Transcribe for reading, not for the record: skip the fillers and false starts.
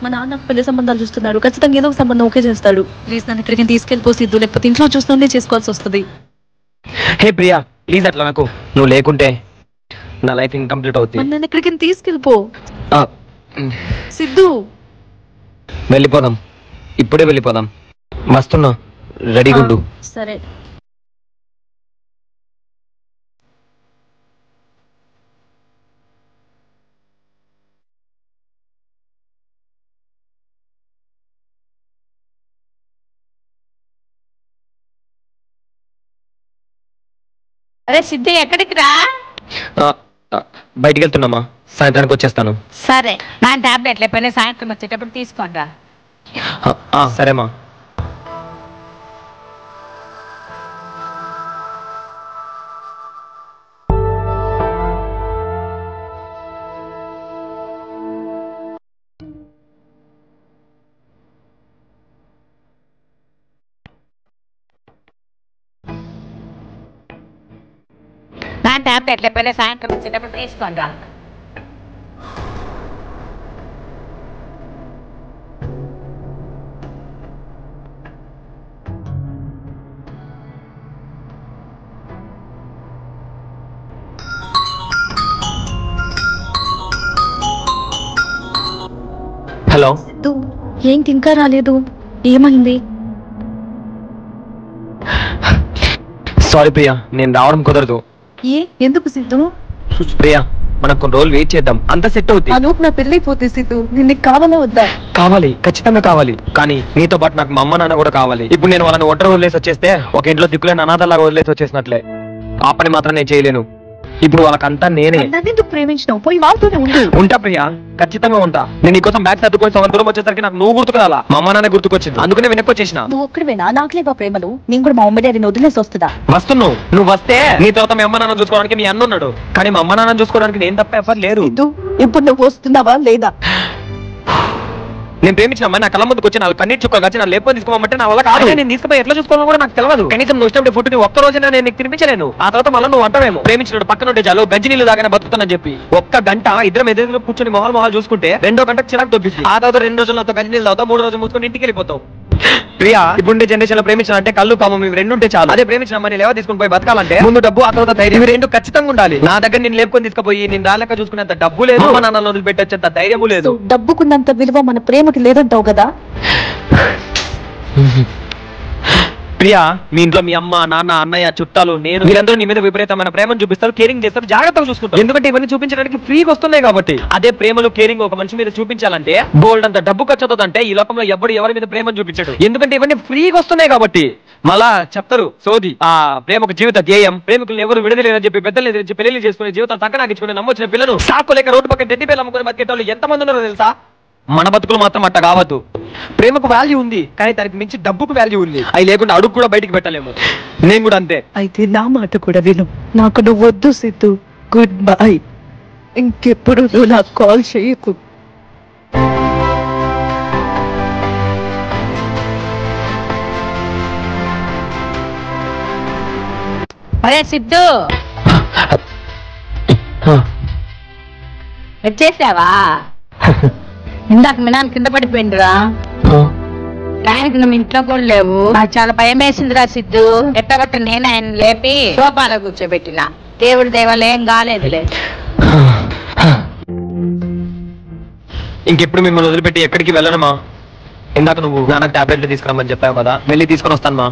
మా నాన్న పెళ్లి సంబంధాలు చూస్తున్నాడు, ఖచ్చితంగా ఏదో ఒక సంబంధం ఓకే చేస్తాడు. ప్లీజ్ నన్ను ఎక్కడికి తీసుకెళ్ళిపో సిద్ధు, లేకపోతే ఇంట్లో చూస్తుండే చేసుకోవాల్సి వస్తుంది. హే ప్రియా ప్లీజ్ అట్లా నాకు, నువ్వు లేకుంటే నా లైఫ్ ఇన్కంప్లీట్ అవుతుంది. నన్ను ఎక్కడికి తీసుకెళ్ళిపో సిద్ధు. వెళ్ళిపోదాం, ఇప్పుడే వెళ్ళిపోదాం. వస్తున్నా, రెడీగా ఉండు. సరే. అరే సిద్ధు ఎక్కడికి రా? బయటికి వెళ్తున్నామా, సాయంత్రానికి వచ్చేస్తాను. సరే నా టాబ్లెట్లు ఎప్పుడైనా సాయంత్రం వచ్చేటప్పుడు తీసుకోండి రా. సరేమా. నా టాబ్లెట్లు ఎప్పుడైనా సాయంత్రం వచ్చేటప్పుడు తీసుకోండి రా. హలో సిద్ధు, ఏంటి ఇంకా రాలేదు? ఏమైంది? సారీ ప్రియా, నేను రావడం కుదరదు. ఎందుకు సిద్ధు? ప్రియా మనకు కొన్ని రోజులు వెయిట్ చేద్దాం, అంత సెట్ అవుతుంది. అనూప్ నా పెళ్ళైపోతే సిద్ధు, నిన్ను కావాలా వద్దా? కావాలి, ఖచ్చితంగా కావాలి. కానీ నీతో పాటు నాకు మా అమ్మ నాన్న కూడా కావాలి. ఇప్పుడు నేను వాళ్ళని ఒంటరి వదిలేసి వచ్చేస్తే ఒక ఇంట్లో దిక్కులేని అనాథలాగా వదిలేసి వచ్చేసినట్లే. ఆ పని మాత్రం నేను చేయలేను. ఇప్పుడు వాళ్ళకంతా నేనే. నన్నెందుకు ప్రేమించినావు? పోయి వాళ్ళతోనే ఉండు. ఉంటా ప్రియా, ఖచ్చితంగా ఉంటా. నేను నీకోసం బ్యాగ్ సర్దుకొని సగం దూరం వచ్చేసరికి నాకు నువ్వు గుర్తుకురాలా, మా అమ్మ నాన్న గుర్తుకొచ్చింది, అందుకనే వెనక్కి వచ్చేసిన. నువ్వు ఒక్కడివేనా? నాకులేవా ప్రేమలు? నేను కూడా మా అమ్మ డాడీని వదిలేసి వస్తుందా? వస్తున్నావు, నువ్వు వస్తే నీ తర్వాత మీ అమ్మ నాన్న చూసుకోవడానికి మీ అన్న ఉన్నాడు, కానీ మా అమ్మ నాన్న చూసుకోవడానికి నేను తప్ప ఎవరు లేరు. ఇప్పుడు నువ్వు వస్తున్నావా లేదా? నేను ప్రేమించిన అమ్మాయి నా కళ్ళ ముందుకు వచ్చి నాకు కన్నీటి చుక్కలు వచ్చి నా లేపని తీసుకోమంటే నా వల్ల కాదు. నేను తీసుకుపోయి ఎట్లా చూసుకోవాలో కూడా నాకు తెలియదు. కనీసం నువ్వు ఇష్టం ఫుడ్ ని ఒక్క రోజైనా నేను నీకు తినిపించలేను. ఆ తర్వాత మళ్ళీ నువ్వు అంటావేమో ప్రేమించినట్టు పక్కన ఉంటే చాలు గంజి నీళ్ళు దాకా బతుకుతానని చెప్పి. ఒక్క గంట ఇద్దరం ఎదురు కూర్చొని మొహాలు చూసుకుంటే 2వ గంటకు చిరాకు దొబ్బింది. ఆ తర్వాత 2 రోజులు నాతో గంజి నీళ్ళు తాగుతావు, 3 రోజులు మూసుకొని ఇంటికి వెళ్ళిపోతావు. ప్రియా ఇప్పుడు జనరేషన్ లో ప్రేమించిన అంటే కళ్ళు కామం ఇవి 2 ఉంటే చాలు. అదే ప్రేమించిన అమ్మాయి లేవా తీసుకుని పోయి బతకాలంటే ముందు డబ్బు, ఆ తర్వాత ధైర్యం, ఇవి 2 ఖచ్చితంగా ఉండాలి. నా దగ్గర నేను లేపుకొని తీసుకుపోయి నేను రాలేక చూసుకునేంత డబ్బు లేదు, అమ్మ నాన్నలో వదిలిపెట్టేంత ధైర్యము లేదు. డబ్బుకున్నంత విలువ మన ప్రేమకి లేదంటావు కదా? ప్రియా మీ ఇంట్లో మీ అమ్మ నాన్న అన్నయ్య చుట్టాలు నేను వీళ్ళందరూ నీ మీద విపరీతమైన ప్రేమను చూపిస్తారు, కేరింగ్ చేస్తారు, జాగ్రత్తగా చూసుకుంటారు. ఎందుకంటే ఇవన్నీ చూపించడానికి ఫ్రీగా వస్తున్నాయి కాబట్టి. అదే ప్రేమలు కేరింగ్ ఒక మనిషి మీద చూపించాలంటే బోల్డ్ అంత డబ్బు ఖర్చు అవుతుందంటే ఈ లోకంలో ఎవరి మీద ప్రేమను చూపించాడు. ఎందుకంటే ఇవన్నీ ఫ్రీగా వస్తున్నాయి కాబట్టి. మళ్ళా చెప్తారు సోది, ఆ ప్రేమ ఒక జీవిత ధ్యేయం, ప్రేమికులను ఎవరు విడదలేరని చెప్పి పెద్దలు ఎదిరించి పెళ్లి చేసుకునే జీవితం తక్కనాగించుకుని నమ్మొచ్చిన పిల్లలు సాకులేక రోడ్డు పక్కన టెడ్డి పిల్లలు అమ్ముకుని బతికేటోళ్ళు ఎంతమంది ఉన్నారో తెలుసా? మన బతుకులు మాత్రం అట్ట కావద్దు. ప్రేమకు వాల్యూ ఉంది, కానీ దానికి మించి డబ్బుకు వాల్యూ ఉంది. అవి లేకుండా అడుగు కూడా బయటికి పెట్టలేము. నేను కూడా అంతే. అయితే నా మాట కూడా విను. నాకు నువ్వు వద్దు సిద్ధు. Good bye. ఇంకెప్పుడు నువ్వు నాకు కాల్ చేయకు. అరే సిద్ధు వచ్చేసావా? ఇందాక మీ నాన్న కింద పడిపోయిందిరా, ఆయనకి నువ్వు ఇంట్లో కూడా లేవు. నాకు చాలా భయం వేసిందిరా సిద్ధు. ఎట్టగట్ట నేను ఆయన లేపి సోఫాలో కూర్చోబెట్టిన. దేవుడి దేవాలు ఏం కాలేదులే. ఇంకెప్పుడు మిమ్మల్ని వదిలిపెట్టి ఎక్కడికి వెళ్ళనమ్మా. ఇందాక నువ్వు నాన్న టాబ్లెట్లు తీసుకురామని చెప్పావు కదా, వెళ్ళి తీసుకొని వస్తాను మా.